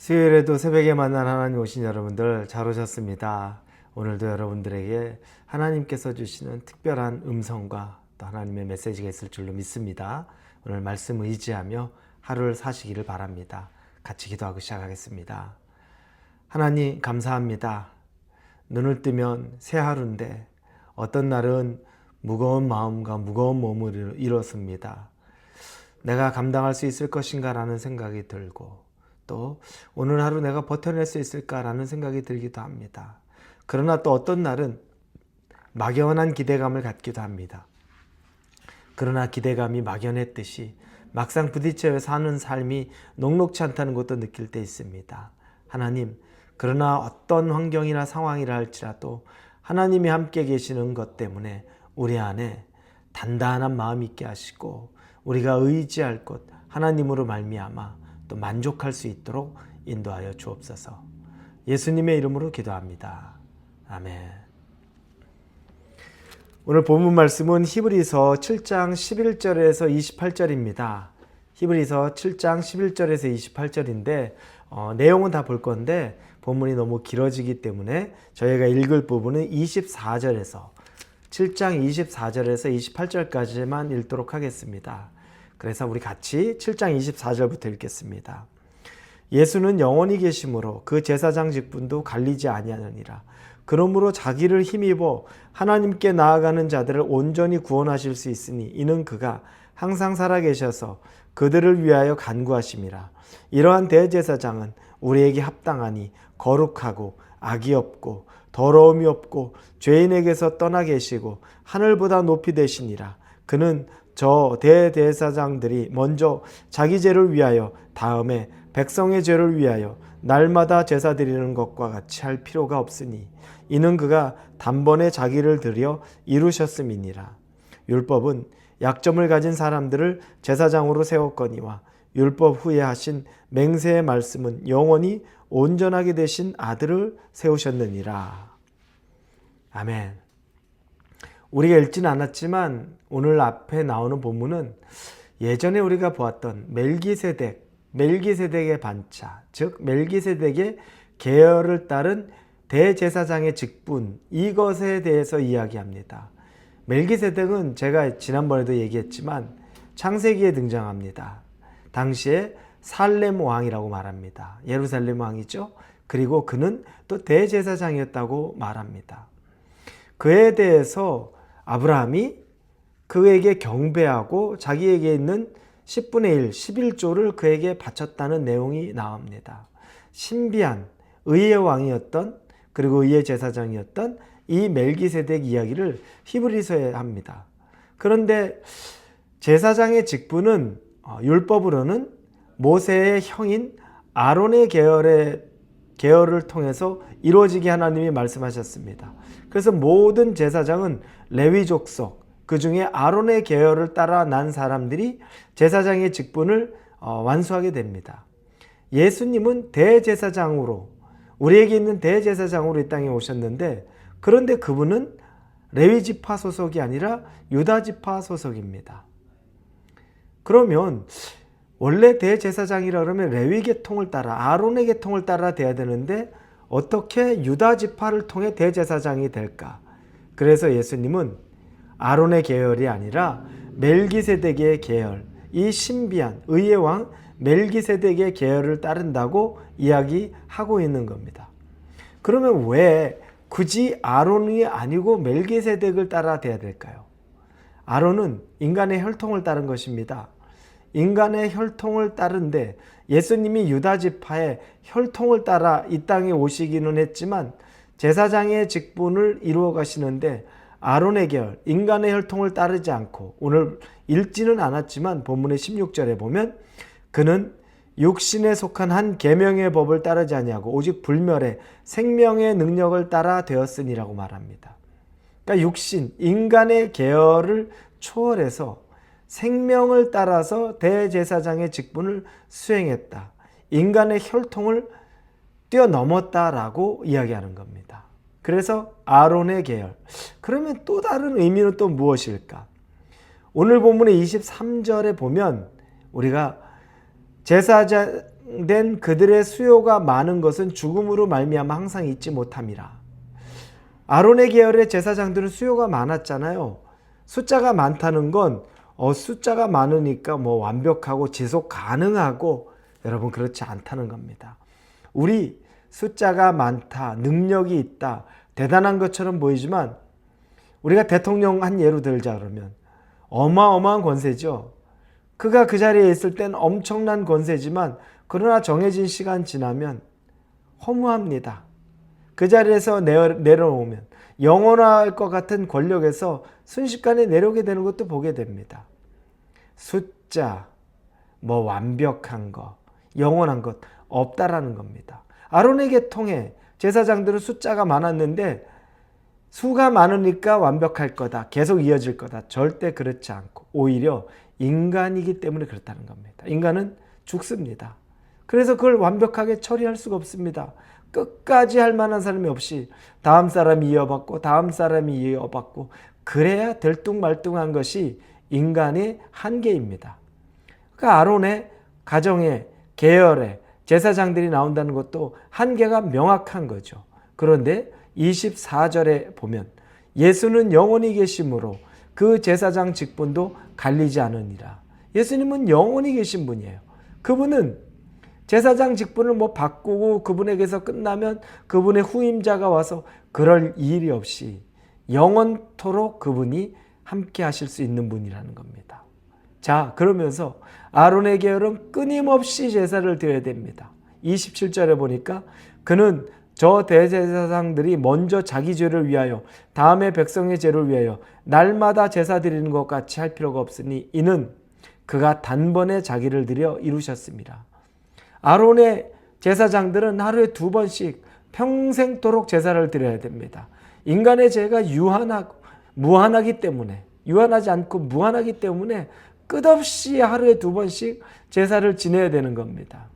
수요일에도 새벽에 만난 하나님 오신 여러분들 잘 오셨습니다. 오늘도 여러분들에게 하나님께서 주시는 특별한 음성과 또 하나님의 메시지가 있을 줄로 믿습니다. 오늘 말씀 의지하며 하루를 사시기를 바랍니다. 같이 기도하고 시작하겠습니다. 하나님 감사합니다. 눈을 뜨면 새 하루인데 어떤 날은 무거운 마음과 무거운 몸을 일었습니다. 내가 감당할 수 있을 것인가 라는 생각이 들고 또 오늘 하루 내가 버텨낼 수 있을까라는 생각이 들기도 합니다. 그러나 또 어떤 날은 막연한 기대감을 갖기도 합니다. 그러나 기대감이 막연했듯이 막상 부딪혀 사는 삶이 녹록지 않다는 것도 느낄 때 있습니다. 하나님, 그러나 어떤 환경이나 상황이라 할지라도 하나님이 함께 계시는 것 때문에 우리 안에 단단한 마음 있게 하시고 우리가 의지할 것 하나님으로 말미암아 또 만족할 수 있도록 인도하여 주옵소서. 예수님의 이름으로 기도합니다. 아멘. 오늘 본문 말씀은 히브리서 7장 11절에서 28절입니다. 히브리서 7장 11절에서 28절인데 내용은 다 볼 건데 본문이 너무 길어지기 때문에 저희가 읽을 부분은 24절에서 7장 24절에서 28절까지만 읽도록 하겠습니다. 그래서 우리 같이 7장 24절부터 읽겠습니다. 예수는 영원히 계심으로 그 제사장 직분도 갈리지 아니하느니라. 그러므로 자기를 힘입어 하나님께 나아가는 자들을 온전히 구원하실 수 있으니 이는 그가 항상 살아계셔서 그들을 위하여 간구하심이라. 이러한 대제사장은 우리에게 합당하니 거룩하고 악이 없고 더러움이 없고 죄인에게서 떠나 계시고 하늘보다 높이 되시니라. 그는 저 대제사장들이 먼저 자기 죄를 위하여 다음에 백성의 죄를 위하여 날마다 제사 드리는 것과 같이 할 필요가 없으니 이는 그가 단번에 자기를 드려 이루셨음이니라. 율법은 약점을 가진 사람들을 제사장으로 세웠거니와 율법 후에 하신 맹세의 말씀은 영원히 온전하게 되신 아들을 세우셨느니라. 아멘. 우리가 읽지는 않았지만 오늘 앞에 나오는 본문은 예전에 우리가 보았던 멜기세덱의 반차, 즉 멜기세덱의 계열을 따른 대제사장의 직분, 이것에 대해서 이야기합니다. 멜기세덱은 제가 지난번에도 얘기했지만 창세기에 등장합니다. 당시에 살렘 왕이라고 말합니다. 예루살렘 왕이죠. 그리고 그는 또 대제사장이었다고 말합니다. 그에 대해서 아브라함이 그에게 경배하고 자기에게 있는 10분의 1, 11조를 그에게 바쳤다는 내용이 나옵니다. 신비한 의의 왕이었던 그리고 의의 제사장이었던 이 멜기세덱 이야기를 히브리서에 합니다. 그런데 제사장의 직분은 율법으로는 모세의 형인 아론의 계열을 통해서 이루어지게 하나님이 말씀하셨습니다. 그래서 모든 제사장은 레위 족속, 그 중에 아론의 계열을 따라 난 사람들이 제사장의 직분을 완수하게 됩니다. 예수님은 대제사장으로, 우리에게 있는 대제사장으로 이 땅에 오셨는데, 그런데 그분은 레위 지파 소속이 아니라 유다 지파 소속입니다. 그러면 원래 대제사장이라 그러면 레위 계통을 따라, 아론의 계통을 따라 돼야 되는데 어떻게 유다 지파를 통해 대제사장이 될까? 그래서 예수님은 아론의 계열이 아니라 멜기세덱의 계열, 이 신비한 의의 왕 멜기세덱의 계열을 따른다고 이야기하고 있는 겁니다. 그러면 왜 굳이 아론이 아니고 멜기세덱을 따라 돼야 될까요? 아론은 인간의 혈통을 따른 것입니다. 인간의 혈통을 따른데 예수님이 유다 지파의 혈통을 따라 이 땅에 오시기는 했지만 제사장의 직분을 이루어 가시는데 아론의 계열, 인간의 혈통을 따르지 않고, 오늘 읽지는 않았지만 본문의 16절에 보면 그는 육신에 속한 한 계명의 법을 따르지 아니하고 오직 불멸의 생명의 능력을 따라 되었으니라고 말합니다. 그러니까 육신, 인간의 계열을 초월해서 생명을 따라서 대제사장의 직분을 수행했다. 인간의 혈통을 뛰어넘었다라고 이야기하는 겁니다. 그래서 아론의 계열. 그러면 또 다른 의미는 또 무엇일까? 오늘 본문의 23절에 보면 우리가 된 그들의 수요가 많은 것은 죽음으로 말미암아 항상 잊지 못함이라. 아론의 계열의 제사장들은 수요가 많았잖아요. 숫자가 많다는 건 숫자가 많으니까 완벽하고 지속 가능하고, 여러분 그렇지 않다는 겁니다. 우리 숫자가 많다, 능력이 있다, 대단한 것처럼 보이지만, 우리가 대통령 한 예로 들자 그러면 어마어마한 권세죠. 그가 그 자리에 있을 땐 엄청난 권세지만, 그러나 정해진 시간 지나면 허무합니다. 그 자리에서 내려오면 영원할 것 같은 권력에서 순식간에 내려오게 되는 것도 보게 됩니다. 숫자, 완벽한 거, 영원한 것 없다라는 겁니다. 아론의 계통에 제사장들은 숫자가 많았는데 수가 많으니까 완벽할 거다, 계속 이어질 거다. 절대 그렇지 않고 오히려 인간이기 때문에 그렇다는 겁니다. 인간은 죽습니다. 그래서 그걸 완벽하게 처리할 수가 없습니다. 끝까지 할 만한 사람이 없이 다음 사람이 이어받고 다음 사람이 이어받고 그래야 들뚱말뚱한 것이 인간의 한계입니다. 그러니까 아론의 가정에, 계열에 제사장들이 나온다는 것도 한계가 명확한 거죠. 그런데 24절에 보면 예수는 영원히 계심으로 그 제사장 직분도 갈리지 않으니라. 예수님은 영원히 계신 분이에요. 그분은 제사장 직분을 바꾸고 그분에게서 끝나면 그분의 후임자가 와서 그럴 일이 없이 영원토록 그분이 함께 하실 수 있는 분이라는 겁니다. 자, 그러면서 아론의 계열은 끊임없이 제사를 드려야 됩니다. 27절에 보니까 그는 저 대제사장들이 먼저 자기 죄를 위하여 다음에 백성의 죄를 위하여 날마다 제사 드리는 것 같이 할 필요가 없으니 이는 그가 단번에 자기를 드려 이루셨습니다. 아론의 제사장들은 하루에 2번씩 평생토록 제사를 드려야 됩니다. 인간의 죄가 무한하기 때문에, 유한하지 않고 무한하기 때문에 끝없이 하루에 2번씩 제사를 지내야 되는 겁니다.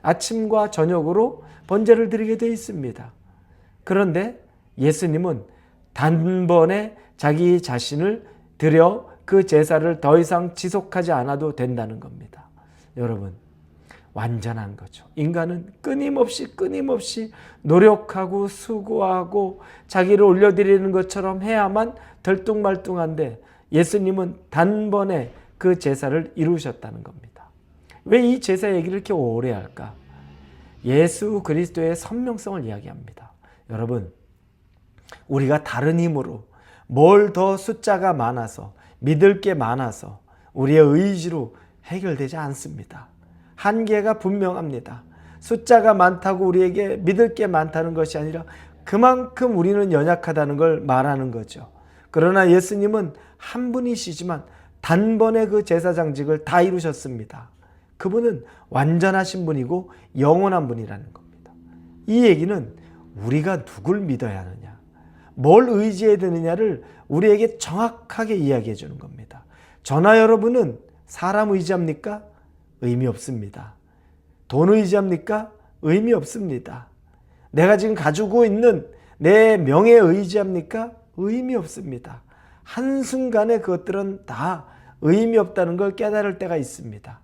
아침과 저녁으로 번제를 드리게 되어 있습니다. 그런데 예수님은 단번에 자기 자신을 드려 그 제사를 더 이상 지속하지 않아도 된다는 겁니다. 여러분, 완전한 거죠. 인간은 끊임없이 노력하고 수고하고 자기를 올려드리는 것처럼 해야만 들뚱말뚱한데 예수님은 단번에 그 제사를 이루셨다는 겁니다. 왜 이 제사 얘기를 이렇게 오래 할까? 예수 그리스도의 선명성을 이야기합니다. 여러분, 우리가 다른 힘으로 뭘 더 숫자가 많아서 믿을 게 많아서 우리의 의지로 해결되지 않습니다. 한계가 분명합니다. 숫자가 많다고 우리에게 믿을 게 많다는 것이 아니라 그만큼 우리는 연약하다는 걸 말하는 거죠. 그러나 예수님은 한 분이시지만 단번에 그 제사장직을 다 이루셨습니다. 그분은 완전하신 분이고 영원한 분이라는 겁니다. 이 얘기는 우리가 누굴 믿어야 하느냐, 뭘 의지해야 되느냐를 우리에게 정확하게 이야기해 주는 겁니다. 저나 여러분은 사람 의지합니까? 의미 없습니다. 돈 의지합니까? 의미 없습니다. 내가 지금 가지고 있는 내 명예에 의지합니까? 의미 없습니다. 한순간에 그것들은 다 의미 없다는 걸 깨달을 때가 있습니다.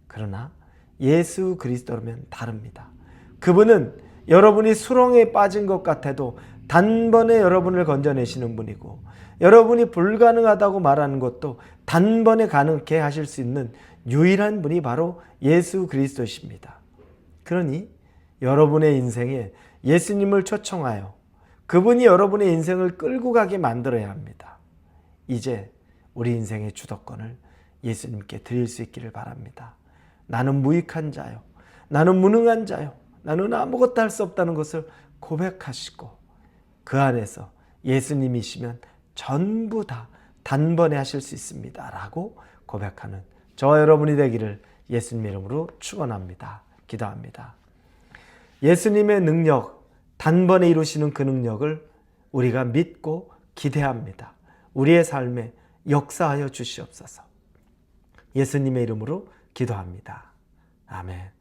그러나 예수 그리스도라면 다릅니다. 그분은 여러분이 수렁에 빠진 것 같아도 단번에 여러분을 건져내시는 분이고, 여러분이 불가능하다고 말하는 것도 단번에 가능케 하실 수 있는 유일한 분이 바로 예수 그리스도십니다. 그러니 여러분의 인생에 예수님을 초청하여 그분이 여러분의 인생을 끌고 가게 만들어야 합니다. 이제 우리 인생의 주도권을 예수님께 드릴 수 있기를 바랍니다. 나는 무익한 자요, 나는 무능한 자요, 나는 아무것도 할 수 없다는 것을 고백하시고 그 안에서 예수님이시면 전부 다 단번에 하실 수 있습니다 라고 고백하는 저와 여러분이 되기를 예수님의 이름으로 축원합니다. 기도합니다. 예수님의 능력, 단번에 이루시는 그 능력을 우리가 믿고 기대합니다. 우리의 삶에 역사하여 주시옵소서. 예수님의 이름으로 기도합니다. 아멘.